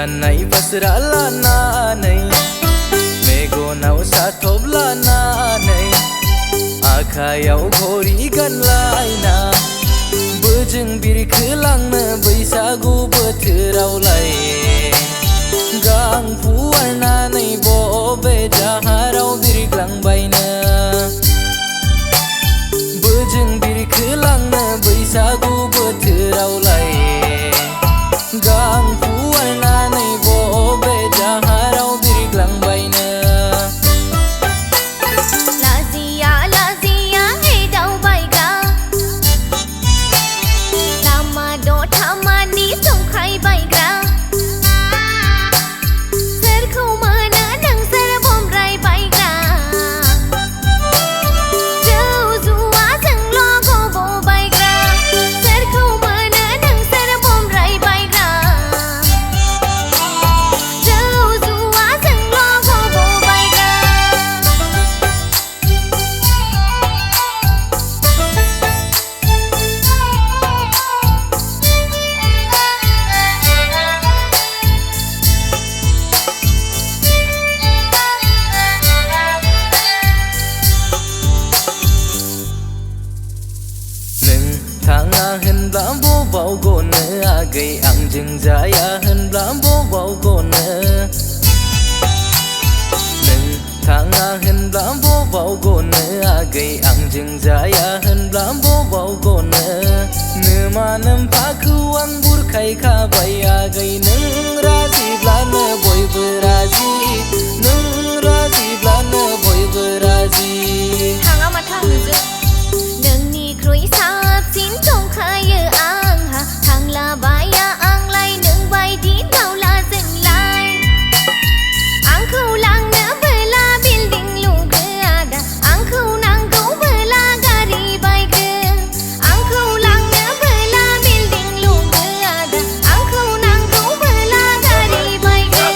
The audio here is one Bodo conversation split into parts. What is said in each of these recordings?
जानाय बास्रा लानानै मेगनाव साथब लानानै आखायाव घरि गानलायना बोजों बिरखोलांनो बैसागु बोथोरावलाय गां फुवारनानै बबे जाहाराव बिरग्लांबायनो बोजों बिरखोलांनो बैसागु बोथोरावलाय गां फुवारनानै बबे जाहाराव बिरग्लांबायनो थाङा होनब्ला बबाव गनो आगै आंजों जाया होनब्ला बबाव गनो नों थाङा होनब्ला बबाव गनो आगै आंजों जाया होनब्ला बबाव गनो नोमा नोम्फाखौ आं बुरखायखाबाय आगै नों राजिब्लानो बयबो राजि नों राजिब्लानो बयबो राजि थाङा माथो आंजों नोंनिख्रुइ साबसिन दंखायो आंहा थांलाबाया आंलाय नों बायदि दावलाजोंलाय आंखौ लांनोबोला बिल्डिं लुग्रो आदा आंखौ नांगौबोला गारि बायग्रो आंखौ लांनोबोला बिल्डिं लुग्रो आदा आंखौ नांगौबोला गारि बायग्रो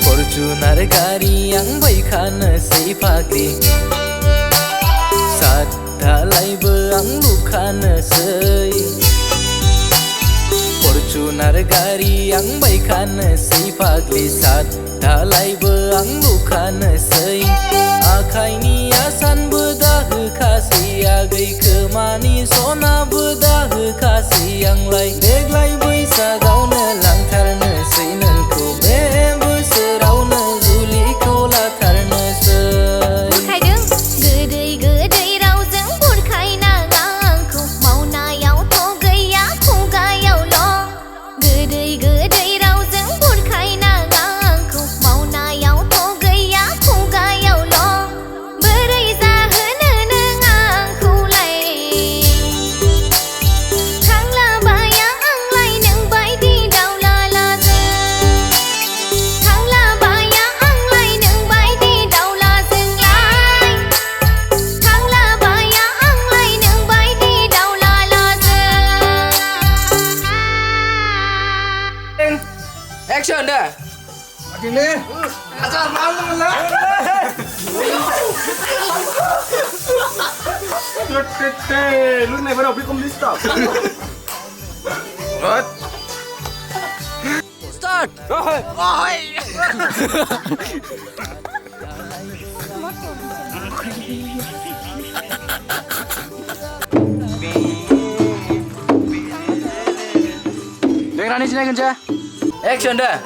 फर्चुनार गारि आं बायखानोसै फाग्लि सात धालायबो आं लुखानोसै फर्चुनार गारि आं बायखानोसै फाग्लि सात धालायबो आं लुखानोसै आखाइनि आसानबो दाहोखासै आगै खोमानि सनाबो दाहोखासै आंलाय देग्लाय बैसागावनो लांथारनोसै नोंखौ बे बोसोरावनो जुलिखौ लाथारनोसै बुरखायदों गोदै गोदै रावजों बुरखायनाङा आंखौ मावनायावथ' गैया खुगायावल' गोदै गोदै रावजों बुरखायनाङा आंखौ मावनायावथ' गैया खुगायावल' बोरै जाहोनो नों आंखौलाय थांलाबाया आंलाय नों बायदि दावलालाजों थांलाबाया आंलाय नों बायदि दावलाजोंलाय थांलाबाया आंलाय नों बायदि दावलालाजों Action dah. Gini, ajar malam lah. Lu naik pada beli komplit stop. What? Start. Dengar ni sini kerja. Action dah.